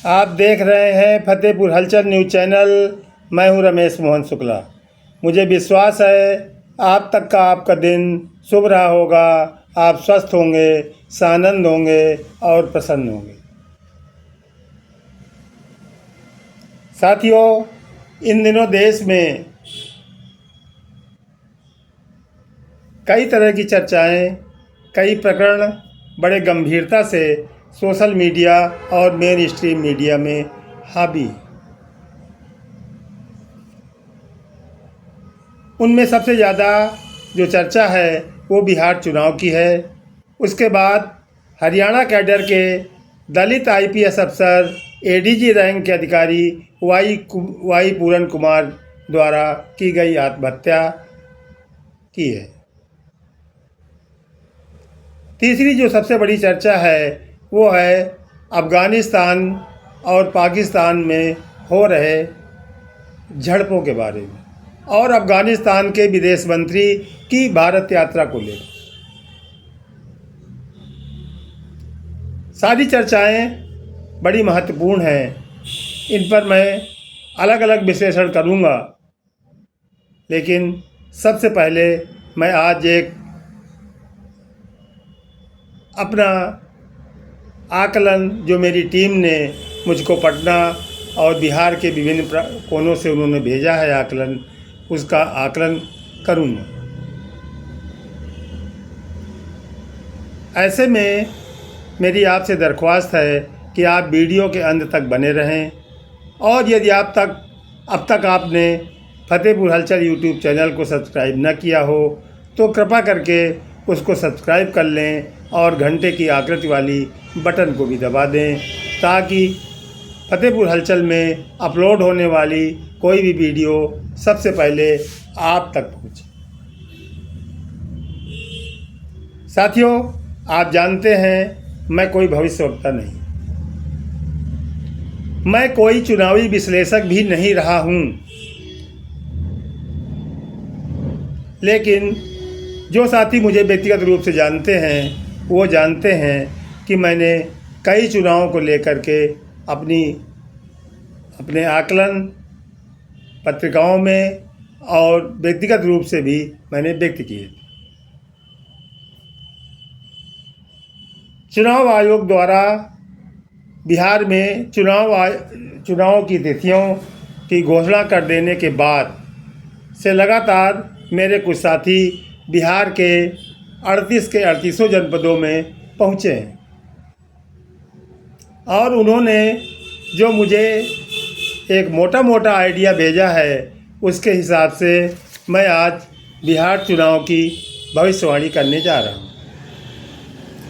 आप देख रहे हैं फतेहपुर हलचल न्यूज़ चैनल। मैं हूं रमेश मोहन शुक्ला। मुझे विश्वास है आप तक का आपका दिन शुभ रहा होगा। आप स्वस्थ होंगे, सानंद होंगे और प्रसन्न होंगे। साथियों, इन दिनों देश में कई तरह की चर्चाएं, कई प्रकरण बड़े गंभीरता से सोशल मीडिया और मेन स्ट्रीम मीडिया में हावी। उनमें सबसे ज़्यादा जो चर्चा है वो बिहार चुनाव की है। उसके बाद हरियाणा कैडर के दलित आईपीएस अफसर एडीजी रैंक के अधिकारी वाई पूरन कुमार द्वारा की गई आत्महत्या की है। तीसरी जो सबसे बड़ी चर्चा है वो है अफ़गानिस्तान और पाकिस्तान में हो रहे झड़पों के बारे में और अफ़गानिस्तान के विदेश मंत्री की भारत यात्रा को लेकर। सारी चर्चाएं बड़ी महत्वपूर्ण हैं। इन पर मैं अलग अलग विश्लेषण करूंगा, लेकिन सबसे पहले मैं आज एक अपना आकलन जो मेरी टीम ने मुझको पटना और बिहार के विभिन्न कोनों से उन्होंने भेजा है आकलन, उसका आकलन करूँगा। ऐसे में मेरी आपसे दरख्वास्त है कि आप वीडियो के अंत तक बने रहें और यदि अब तक आपने फतेहपुर हलचल यूट्यूब चैनल को सब्सक्राइब न किया हो तो कृपा करके उसको सब्सक्राइब कर लें और घंटे की आकृति वाली बटन को भी दबा दें ताकि फतेहपुर हलचल में अपलोड होने वाली कोई भी वीडियो सबसे पहले आप तक पहुंचे। साथियों, आप जानते हैं मैं कोई भविष्यवक्ता नहीं, मैं कोई चुनावी विश्लेषक भी नहीं रहा हूं, लेकिन जो साथी मुझे व्यक्तिगत रूप से जानते हैं वो जानते हैं कि मैंने कई चुनावों को लेकर के अपने आकलन पत्रिकाओं में और व्यक्तिगत रूप से भी मैंने व्यक्त किए। चुनाव आयोग द्वारा बिहार में चुनाव की तिथियों की घोषणा कर देने के बाद से लगातार मेरे कुछ साथी बिहार के 38 के 38 जनपदों में पहुँचे हैं और उन्होंने जो मुझे एक मोटा आइडिया भेजा है उसके हिसाब से मैं आज बिहार चुनाव की भविष्यवाणी करने जा रहा हूँ।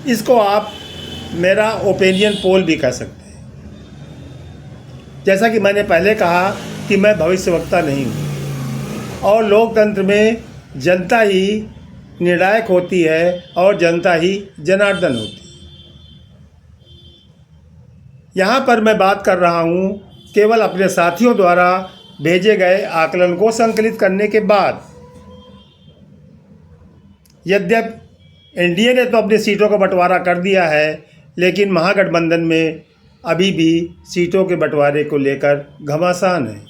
इसको आप मेरा ओपिनियन पोल भी कह सकते हैं। जैसा कि मैंने पहले कहा कि मैं भविष्यवक्ता नहीं हूँ और लोकतंत्र में जनता ही निर्णायक होती है और जनता ही जनार्दन होती है। यहाँ पर मैं बात कर रहा हूँ केवल अपने साथियों द्वारा भेजे गए आकलन को संकलित करने के बाद। यद्यपि एनडीए ने तो अपनी सीटों का बंटवारा कर दिया है, लेकिन महागठबंधन में अभी भी सीटों के बंटवारे को लेकर घमासान है।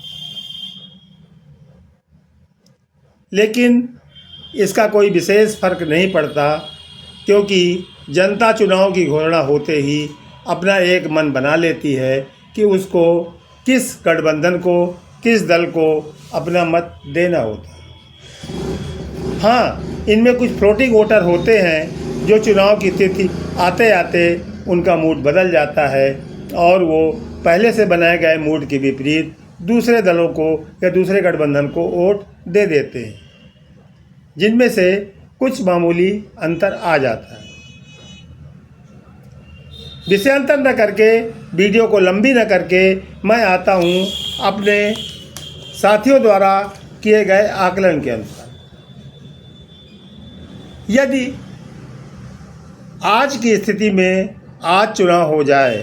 लेकिन इसका कोई विशेष फर्क नहीं पड़ता, क्योंकि जनता चुनाव की घोषणा होते ही अपना एक मन बना लेती है कि उसको किस गठबंधन को, किस दल को अपना मत देना होता है। हाँ, इनमें कुछ फ्लोटिंग वोटर होते हैं जो चुनाव की तिथि आते आते उनका मूड बदल जाता है और वो पहले से बनाए गए मूड के विपरीत दूसरे दलों को या दूसरे गठबंधन को वोट दे देते हैं, जिनमें से कुछ मामूली अंतर आ जाता है। विषयांतर न करके, वीडियो को लंबी न करके मैं आता हूँ अपने साथियों द्वारा किए गए आकलन के अनुसार। यदि आज की स्थिति में आज चुनाव हो जाए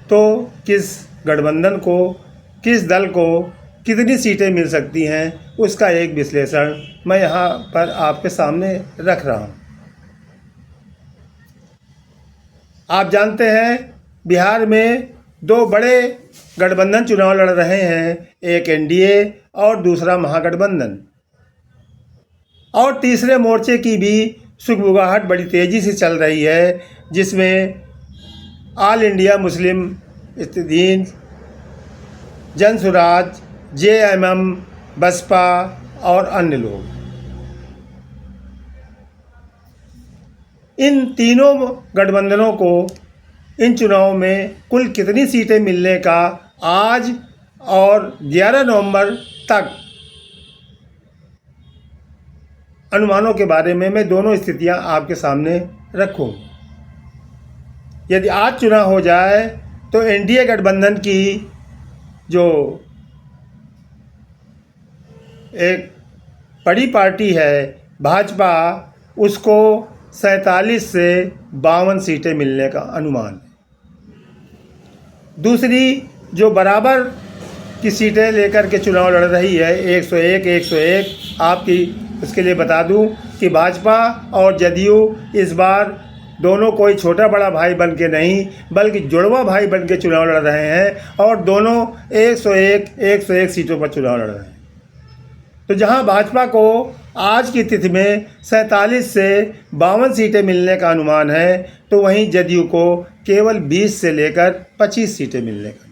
तो किस गठबंधन को, किस दल को कितनी सीटें मिल सकती हैं, उसका एक विश्लेषण मैं यहाँ पर आपके सामने रख रहा हूँ। आप जानते हैं बिहार में दो बड़े गठबंधन चुनाव लड़ रहे हैं, एक एनडीए और दूसरा महागठबंधन। और तीसरे मोर्चे की भी सुगबुगाहट बड़ी तेज़ी से चल रही है, जिसमें All India Muslim Ittehad, Jan Suraaj, JMM, Baspa और अन्य लोग। इन तीनों गठबंधनों को इन चुनावों में कुल कितनी सीटें मिलने का आज और 11 नवंबर तक अनुमानों के बारे में मैं दोनों स्थितियां आपके सामने रखूँगा। यदि आज चुनाव हो जाए तो एनडीए गठबंधन की जो एक बड़ी पार्टी है भाजपा, उसको 47 से 52 सीटें मिलने का अनुमान है। दूसरी जो बराबर की सीटें लेकर के चुनाव लड़ रही है 101 आपकी, उसके लिए बता दूं कि भाजपा और जदयू इस बार दोनों कोई छोटा बड़ा भाई बन के नहीं बल्कि जुड़वा भाई बन के चुनाव लड़ रहे हैं और दोनों 101 सीटों पर चुनाव लड़ रहे हैं। तो जहां भाजपा को आज की तिथि में 47 से 52 सीटें मिलने का अनुमान है, तो वहीं जदयू को केवल 20 से लेकर 25 सीटें मिलने का।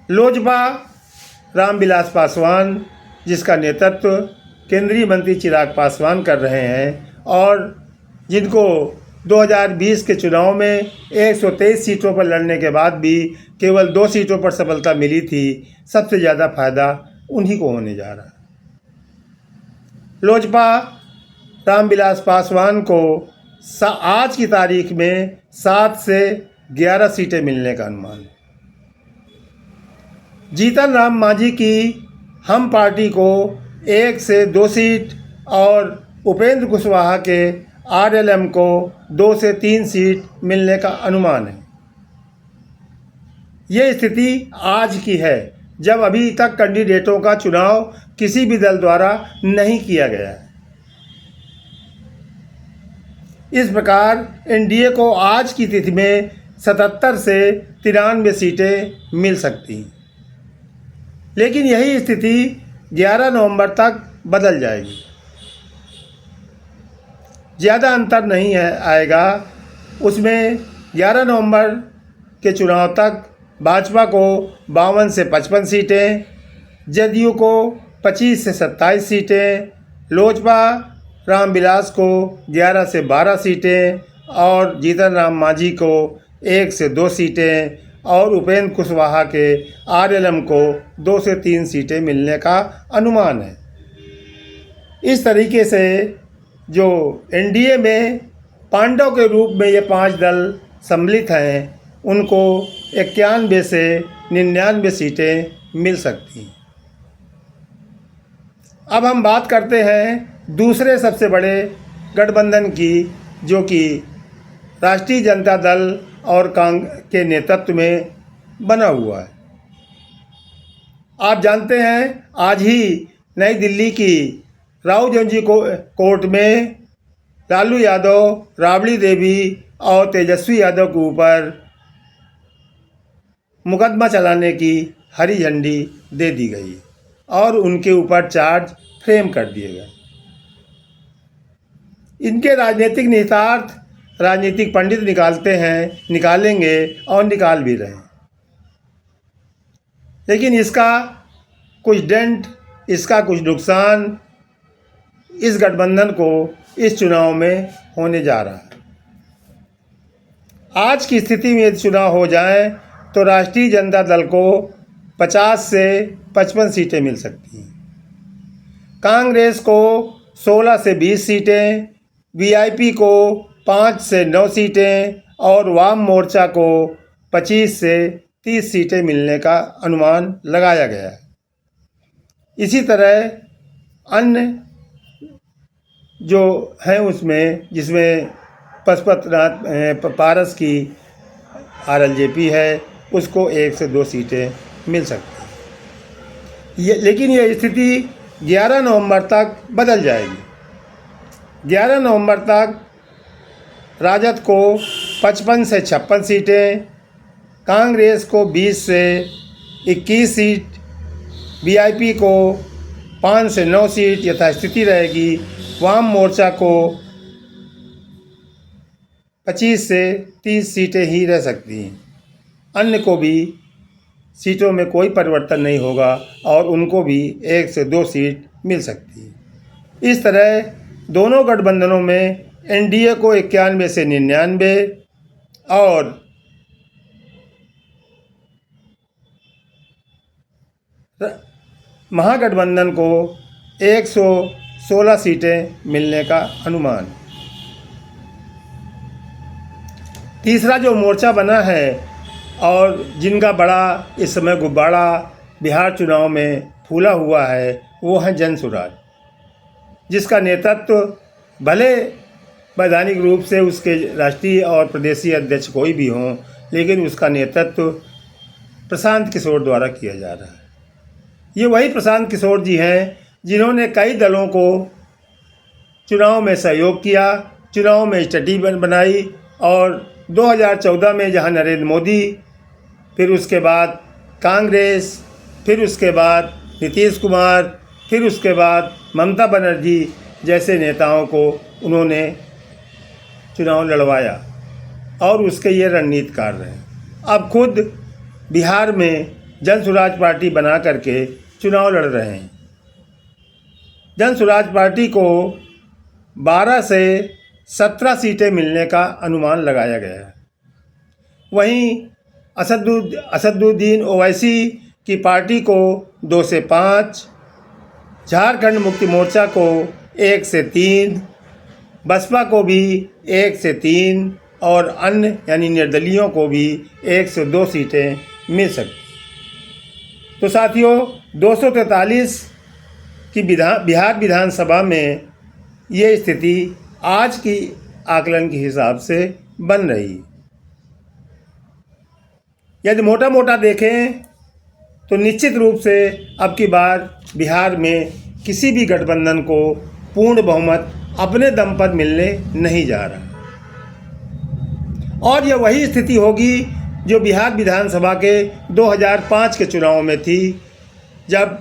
लोजपा रामविलास पासवान, जिसका नेतृत्व केंद्रीय मंत्री चिराग पासवान कर रहे हैं और जिनको 2020 के चुनाव में 123 सीटों पर लड़ने के बाद भी केवल 2 सीटों पर सफलता मिली थी, सबसे ज़्यादा फायदा उन्हीं को होने जा रहा है। लोजपा रामविलास पासवान को आज की तारीख में 7 से 11 सीटें मिलने का अनुमान है। जीतन राम मांझी की हम पार्टी को 1 से 2 सीट और उपेंद्र कुशवाहा के आरएलएम को 2 से 3 सीट मिलने का अनुमान है। ये स्थिति आज की है, जब अभी तक कैंडिडेटों का चुनाव किसी भी दल द्वारा नहीं किया गया है। इस प्रकार एनडीए को आज की तिथि में 77 से 93 सीटें मिल सकती हैं, लेकिन यही स्थिति 11 नवंबर तक बदल जाएगी। ज़्यादा अंतर नहीं आएगा उसमें। 11 नवंबर के चुनाव तक भाजपा को 52 से 55 सीटें, जदयू को 25 से 27 सीटें, लोजपा रामविलास को 11 से 12 सीटें और जीतन राम मांझी को 1 से 2 सीटें और उपेंद्र कुशवाहा के आरएलएम को 2 से 3 सीटें मिलने का अनुमान है। इस तरीके से जो एनडीए में पांडव के रूप में ये 5 दल सम्मिलित हैं, उनको 91 से 99 सीटें मिल सकती हैं। अब हम बात करते हैं दूसरे सबसे बड़े गठबंधन की, जो कि राष्ट्रीय जनता दल और कांग्रेस के नेतृत्व में बना हुआ है। आप जानते हैं आज ही नई दिल्ली की राउजांजी कोर्ट में लालू यादव, राबड़ी देवी और तेजस्वी यादव के ऊपर मुकदमा चलाने की हरी झंडी दे दी गई और उनके ऊपर चार्ज फ्रेम कर दिए गए। इनके राजनीतिक निहितार्थ राजनीतिक पंडित निकालेंगे और निकाल भी रहे हैं, लेकिन इसका कुछ डेंट, इसका कुछ नुकसान इस गठबंधन को इस चुनाव में होने जा रहा है। आज की स्थिति में यदि चुनाव हो जाए तो राष्ट्रीय जनता दल को 50 से 55 सीटें मिल सकती हैं, कांग्रेस को 16 से 20 सीटें, वीआईपी को 5 से 9 सीटें और वाम मोर्चा को 25 से 30 सीटें मिलने का अनुमान लगाया गया है। इसी तरह अन्य जो हैं उसमें, जिसमें पशुपतिनाथ पारस की आरएलजेपी है, उसको 1 से 2 सीटें मिल सकती हैं। लेकिन यह स्थिति 11 नवंबर तक बदल जाएगी। 11 नवंबर तक राजद को 55 से 56 सीटें, कांग्रेस को 20 से 21 सीट, वीआईपी को 5 से 9 सीट यथास्थिति रहेगी। वाम मोर्चा को 25 से 30 सीटें ही रह सकती हैं। अन्य को भी सीटों में कोई परिवर्तन नहीं होगा और उनको भी 1 से 2 सीट मिल सकती है। इस तरह दोनों गठबंधनों में एनडीए को 91 से 99 और महागठबंधन को 116 सीटें मिलने का अनुमान। तीसरा जो मोर्चा बना है और जिनका बड़ा इस समय गुब्बारा बिहार चुनाव में फूला हुआ है वो है जनसुराज, जिसका नेतृत्व भले वैधानिक रूप से उसके राष्ट्रीय और प्रदेशीय अध्यक्ष कोई भी हों, लेकिन उसका नेतृत्व प्रशांत किशोर द्वारा किया जा रहा है। ये वही प्रशांत किशोर जी हैं जिन्होंने कई दलों को चुनाव में सहयोग किया, चुनाव में स्ट्रेटजी बनाई और 2014 में जहां नरेंद्र मोदी, फिर उसके बाद कांग्रेस, फिर उसके बाद नीतीश कुमार, फिर उसके बाद ममता बनर्जी जैसे नेताओं को उन्होंने चुनाव लड़वाया और उसके ये रणनीतिकार रहे। अब खुद बिहार में जनसुराज पार्टी बना करके चुनाव लड़ रहे हैं। जनसुराज पार्टी को 12 से 17 सीटें मिलने का अनुमान लगाया गया है। वहीं असदुद्दीन ओवैसी की पार्टी को 2 से 5, झारखंड मुक्ति मोर्चा को 1 से 3, बसपा को भी 1 से 3 और अन्य यानी निर्दलीयों को भी 1 से 2 सीटें मिल सकती। तो साथियों, 243 की बिहार विधानसभा में ये स्थिति आज की आकलन के हिसाब से बन रही। यदि मोटा मोटा देखें तो निश्चित रूप से अब की बार बिहार में किसी भी गठबंधन को पूर्ण बहुमत अपने दम पर मिलने नहीं जा रहा और यह वही स्थिति होगी जो बिहार विधानसभा के 2005 के चुनाव में थी, जब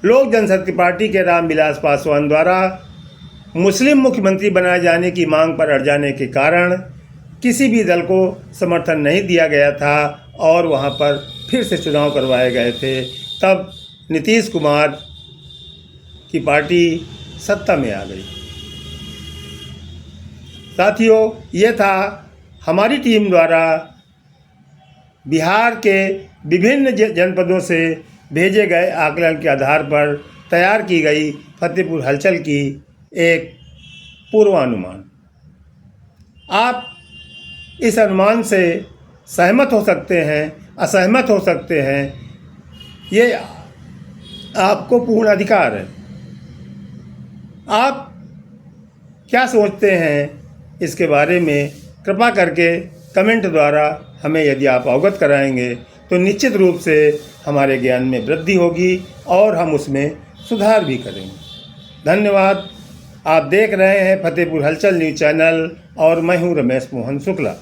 लोक जनशक्ति पार्टी के रामविलास पासवान द्वारा मुस्लिम मुख्यमंत्री बनाए जाने की मांग पर अड़ जाने के कारण किसी भी दल को समर्थन नहीं दिया गया था और वहां पर फिर से चुनाव करवाए गए थे। तब नीतीश कुमार की पार्टी सत्ता में आ गई। साथियों, ये था हमारी टीम द्वारा बिहार के विभिन्न जनपदों से भेजे गए आकलन के आधार पर तैयार की गई फतेहपुर हलचल की एक पूर्वानुमान। आप इस अनुमान से सहमत हो सकते हैं, असहमत हो सकते हैं, ये आपको पूर्ण अधिकार है। आप क्या सोचते हैं इसके बारे में कृपा करके कमेंट द्वारा हमें यदि आप अवगत कराएंगे तो निश्चित रूप से हमारे ज्ञान में वृद्धि होगी और हम उसमें सुधार भी करेंगे। धन्यवाद। आप देख रहे हैं फतेहपुर हलचल न्यूज़ चैनल और मैं हूं रमेश मोहन शुक्ला।